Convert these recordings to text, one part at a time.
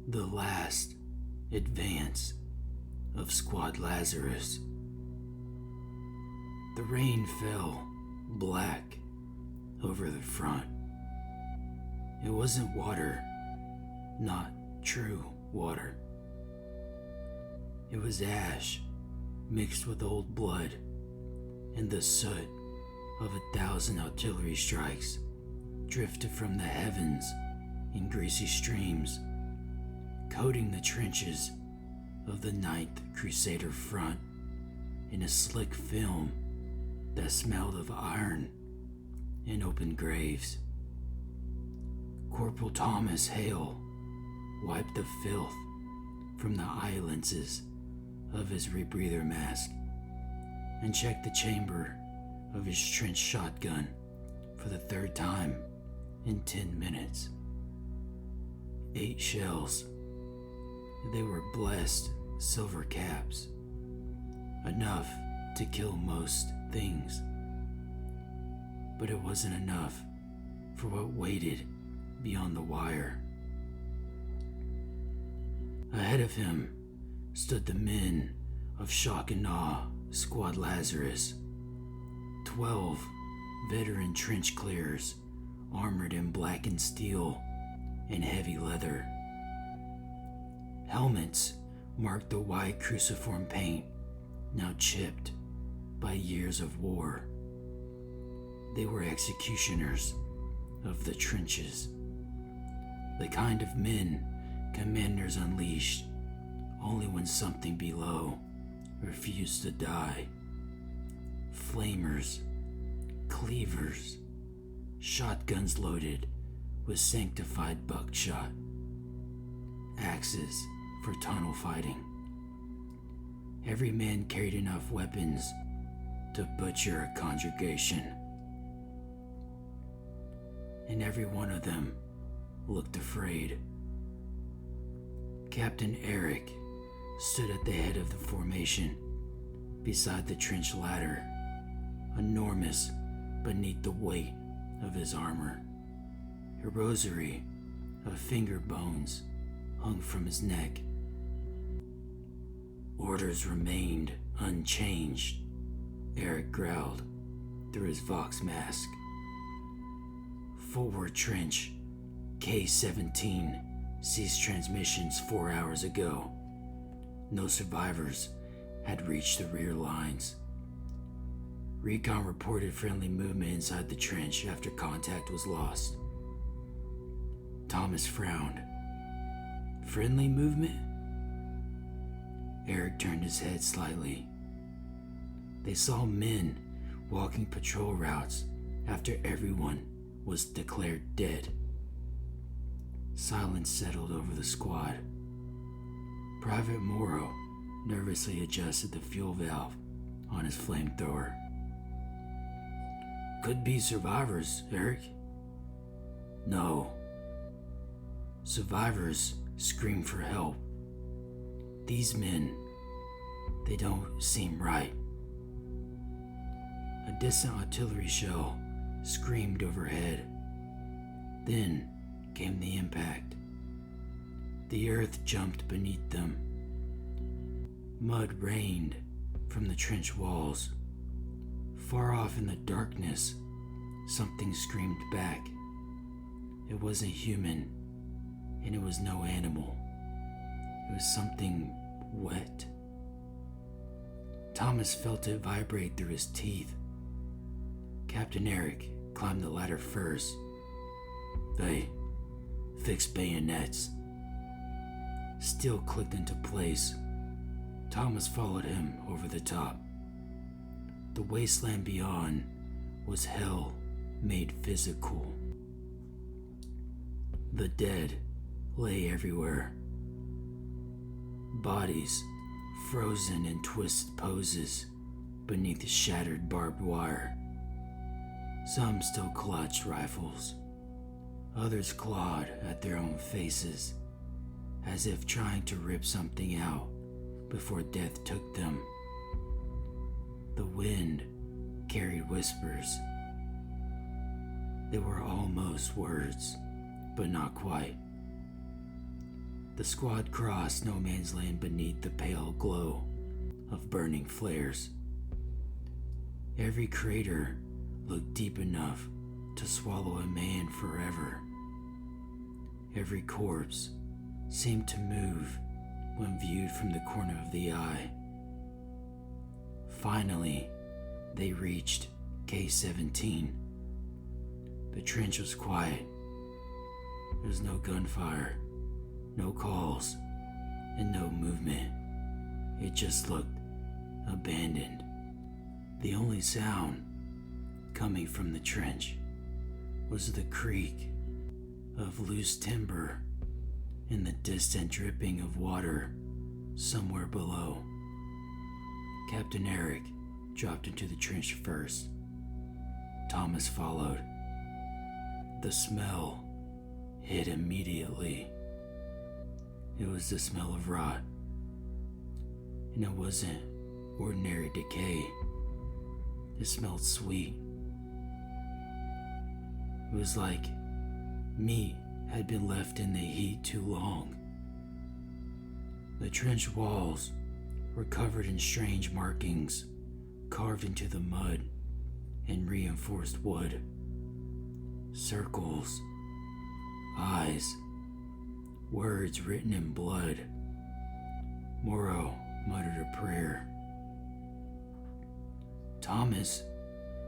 The last advance of Squad Lazarus. The rain fell black over the front. It wasn't water, not true water. It was ash mixed with old blood and the soot of 1,000 artillery strikes drifted from the heavens in greasy streams, coating the trenches of the 9th Crusader front in a slick film that smelled of iron and open graves. Corporal Thomas Hale wiped the filth from the eye lenses of his rebreather mask and checked the chamber of his trench shotgun for the 3rd time in 10 minutes. 8 shells. They were blessed silver caps, enough to kill most things. But it wasn't enough for what waited beyond the wire. Ahead of him stood the men of Shock and Awe Squad Lazarus, 12 veteran trench clearers armored in blackened steel and heavy leather. Helmets marked the white cruciform paint, now chipped by years of war. They were executioners of the trenches, the kind of men commanders unleashed only when something below refused to die. Flamers, cleavers, shotguns loaded with sanctified buckshot, axes for tunnel fighting. Every man carried enough weapons to butcher a congregation, and every one of them looked afraid. Captain Eric stood at the head of the formation, beside the trench ladder, enormous beneath the weight of his armor. A rosary of finger bones hung from his neck. Orders remained unchanged, Eric growled through his Vox mask. Forward trench, K-17 ceased transmissions 4 hours ago. No survivors had reached the rear lines. Recon reported friendly movement inside the trench after contact was lost. Thomas frowned. Friendly movement? Eric turned his head slightly. They saw men walking patrol routes after everyone was declared dead. Silence settled over the squad. Private Morrow nervously adjusted the fuel valve on his flamethrower. Could be survivors, Eric. No. Survivors scream for help. These men, they don't seem right. A distant artillery shell screamed overhead. Then came the impact. The earth jumped beneath them. Mud rained from the trench walls. Far off in the darkness, something screamed back. It wasn't human, and it was no animal. It was something wet. Thomas felt it vibrate through his teeth. Captain Eric climbed the ladder first. They fixed bayonets. Steel clicked into place. Thomas followed him over the top. The wasteland beyond was hell made physical. The dead lay everywhere. Bodies frozen in twisted poses beneath the shattered barbed wire. Some still clutched rifles. Others clawed at their own faces, as if trying to rip something out before death took them. The wind carried whispers. They were almost words, but not quite. The squad crossed no man's land beneath the pale glow of burning flares. Every crater looked deep enough to swallow a man forever. Every corpse seemed to move when viewed from the corner of the eye. Finally, they reached K-17. The trench was quiet. There was no gunfire, no calls, and no movement. It just looked abandoned. The only sound coming from the trench was the creak of loose timber and the distant dripping of water somewhere below. Captain Eric dropped into the trench first. Thomas followed. The smell hit immediately. It was the smell of rot. And it wasn't ordinary decay. It smelled sweet. It was like meat had been left in the heat too long. The trench walls were covered in strange markings carved into the mud and reinforced wood. Circles, eyes, words written in blood. Morrow muttered a prayer. Thomas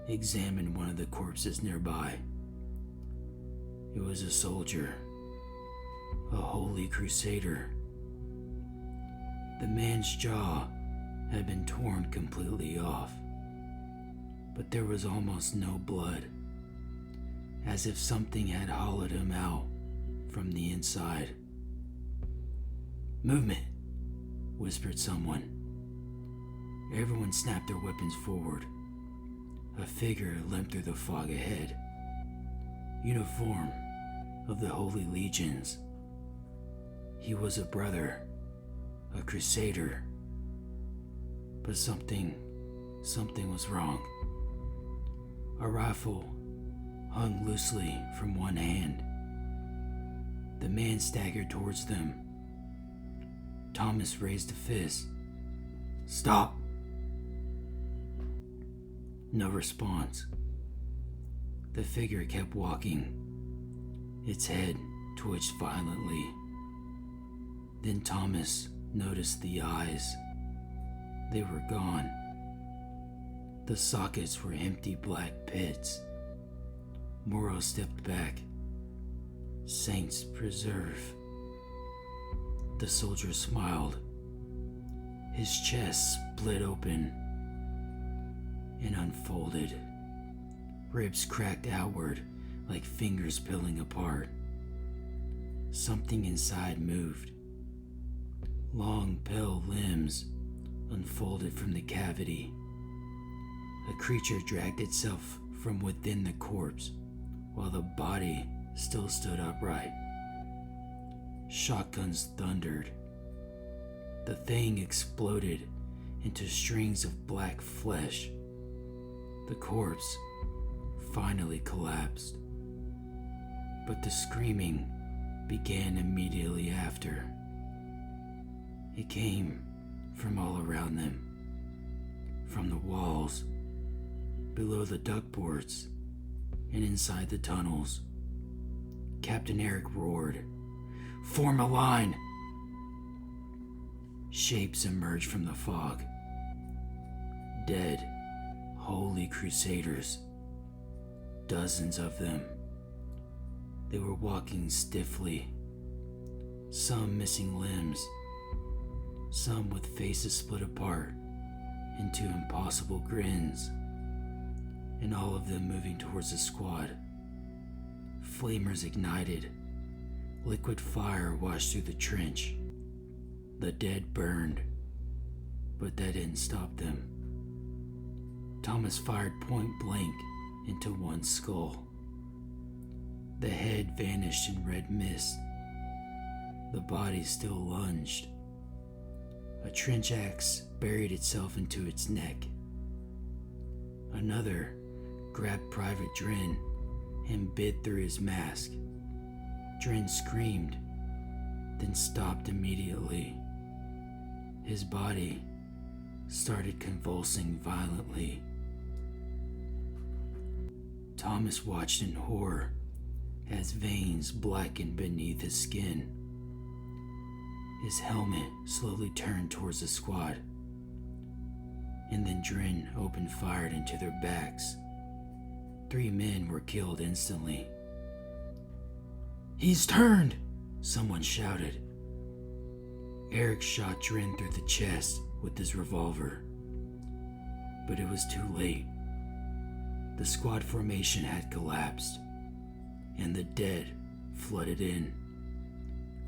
examined one of the corpses nearby. It was a soldier, a holy crusader. The man's jaw had been torn completely off, but there was almost no blood, as if something had hollowed him out from the inside. "Movement," whispered someone. Everyone snapped their weapons forward. A figure limped through the fog ahead. Uniform of the Holy Legions. He was a brother, a crusader. But something was wrong. A rifle hung loosely from one hand. The man staggered towards them. Thomas raised a fist. "Stop!" No response. The figure kept walking. Its head twitched violently. Then Thomas noticed the eyes. They were gone. The sockets were empty black pits. Morrow stepped back. "Saints preserve." The soldier smiled. His chest split open and unfolded. Ribs cracked outward like fingers peeling apart. Something inside moved. Long, pale limbs unfolded from the cavity. A creature dragged itself from within the corpse while the body still stood upright. Shotguns thundered. The thing exploded into strings of black flesh. The corpse finally collapsed. But the screaming began immediately after. It came from all around them, from the walls, below the duckboards, and inside the tunnels. Captain Eric roared, "Form a line!" Shapes emerged from the fog. Dead, holy crusaders. Dozens of them. They were walking stiffly, some missing limbs, some with faces split apart into impossible grins, and all of them moving towards the squad. Flamers ignited. Liquid fire washed through the trench. The dead burned, but that didn't stop them. Thomas fired point blank into one skull. The head vanished in red mist. The body still lunged. A trench axe buried itself into its neck. Another grabbed Private Dren and bit through his mask. Dren screamed, then stopped immediately. His body started convulsing violently. Thomas watched in horror as veins blackened beneath his skin. His helmet slowly turned towards the squad, and then Drin opened fire into their backs. 3 men were killed instantly. "He's turned!" someone shouted. Eric shot Drin through the chest with his revolver, but it was too late. The squad formation had collapsed, and the dead flooded in.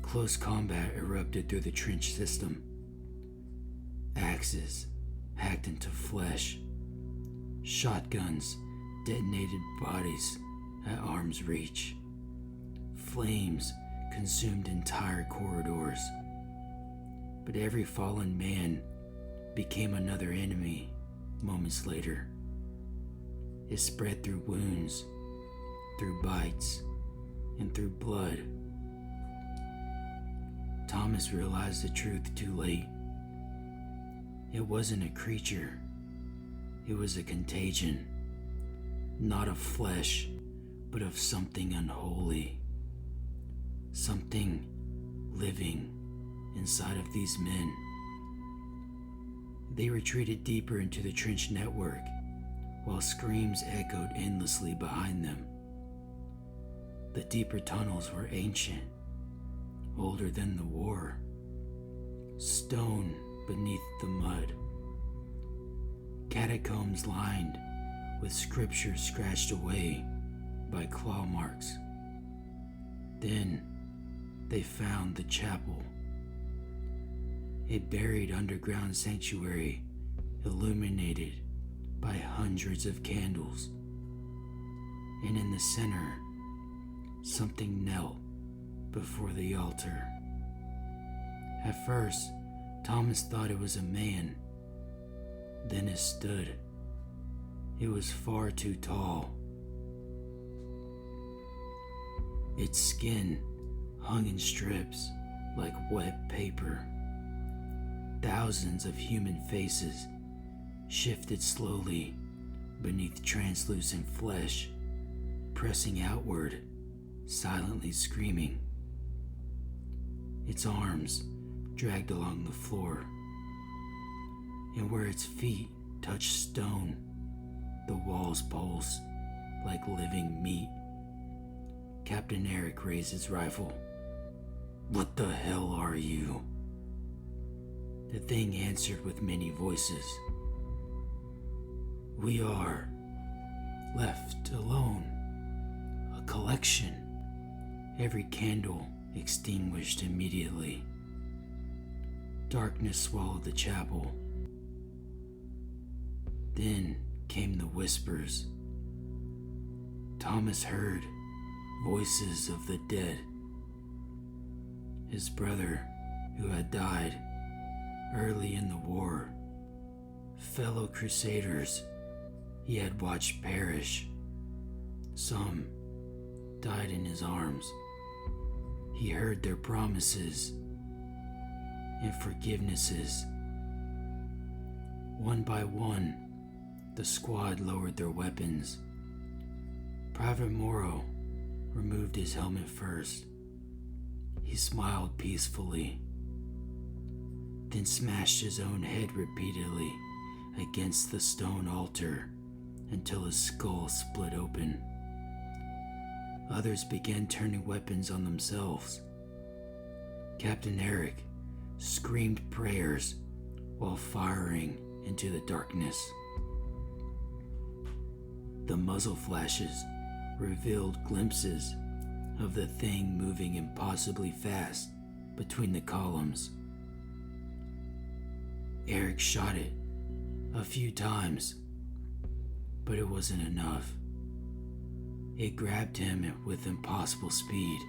Close combat erupted through the trench system. Axes hacked into flesh. Shotguns detonated bodies at arm's reach. Flames consumed entire corridors. But every fallen man became another enemy moments later. It spread through wounds, through bites, and through blood. Thomas realized the truth too late. It wasn't a creature. It was a contagion. Not of flesh, but of something unholy. Something living inside of these men. They retreated deeper into the trench network, while screams echoed endlessly behind them. The deeper tunnels were ancient, older than the war. Stone beneath the mud. Catacombs lined with scripture scratched away by claw marks. Then they found the chapel, a buried underground sanctuary illuminated by hundreds of candles. And in the center, something knelt before the altar. At first, Thomas thought it was a man. Then it stood. It was far too tall. Its skin hung in strips like wet paper. Thousands of human faces shifted slowly beneath translucent flesh, pressing outward, silently screaming. Its arms dragged along the floor, and where its feet touched stone, the walls pulsed like living meat. Captain Eric raised his rifle. "What the hell are you?" The thing answered with many voices. "We are left alone. A collection." Every candle extinguished immediately. Darkness swallowed the chapel. Then came the whispers. Thomas heard voices of the dead. His brother, who had died early in the war. Fellow crusaders he had watched perish. Some died in his arms. He heard their promises and forgivenesses. One by one, the squad lowered their weapons. Private Morrow removed his helmet first. He smiled peacefully, then smashed his own head repeatedly against the stone altar until his skull split open. Others began turning weapons on themselves. Captain Eric screamed prayers while firing into the darkness. The muzzle flashes revealed glimpses of the thing moving impossibly fast between the columns. Eric shot it a few times, but it wasn't enough. It grabbed him with impossible speed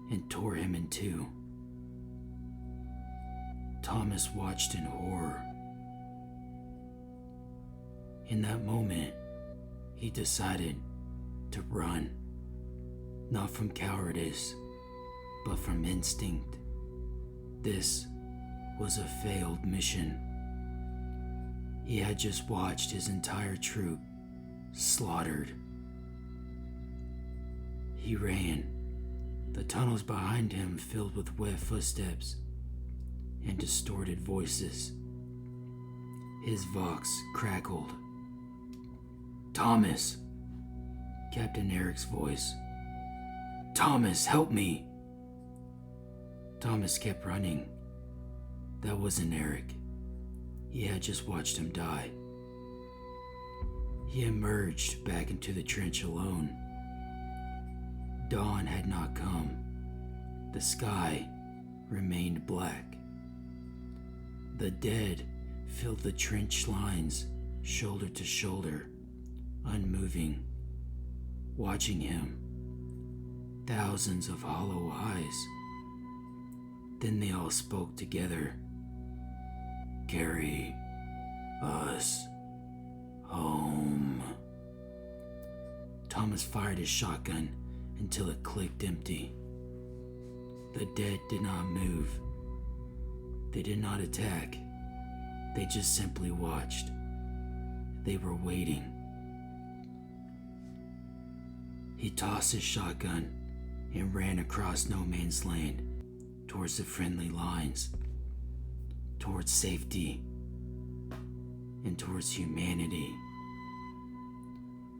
and tore him in two. Thomas watched in horror. In that moment, he decided to run, not from cowardice, but from instinct. This was a failed mission. He had just watched his entire troop slaughtered. He ran, the tunnels behind him filled with wet footsteps and distorted voices. His vox crackled. "Thomas!" Captain Eric's voice. "Thomas, help me!" Thomas kept running. That wasn't Eric. He had just watched him die. He emerged back into the trench alone. Dawn had not come. The sky remained black. The dead filled the trench lines, shoulder to shoulder, unmoving, watching him. Thousands of hollow eyes. Then they all spoke together. "Carry us home." Thomas fired his shotgun until it clicked empty. The dead did not move. They did not attack. They just simply watched. They were waiting. He tossed his shotgun and ran across no man's land towards the friendly lines, towards safety, and towards humanity.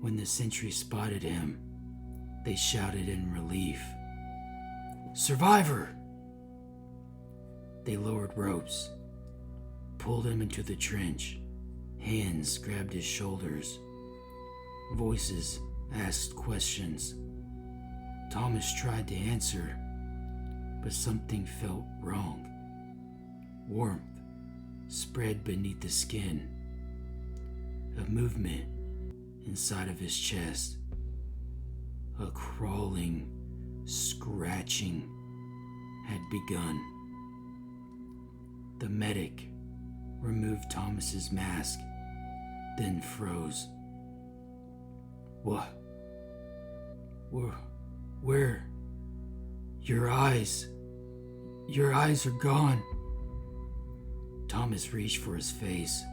When the sentries spotted him, they shouted in relief, "Survivor!" They lowered ropes, pulled him into the trench. Hands grabbed his shoulders. Voices asked questions. Thomas tried to answer, but something felt wrong. Warmth spread beneath the skin. A movement inside of his chest. A crawling, scratching had begun. The medic removed Thomas's mask, then froze. "What? Where? Your eyes are gone." Thomas reached for his face.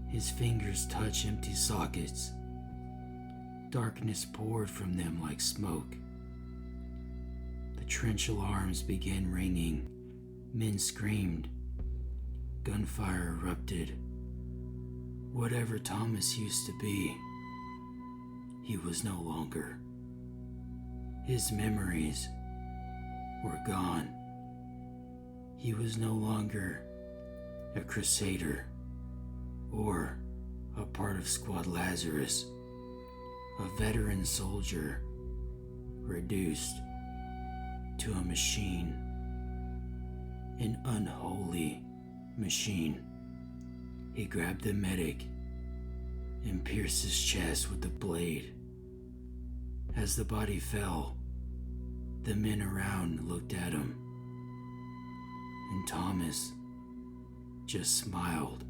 His fingers touched empty sockets. Darkness poured from them like smoke. The trench alarms began ringing. Men screamed. Gunfire erupted. Whatever Thomas used to be, he was no longer. His memories were gone. He was no longer a crusader or a part of Squad Lazarus, a veteran soldier reduced to a machine, an unholy machine. He grabbed the medic and pierced his chest with the blade. As the body fell, the men around looked at him, and Thomas just smiled.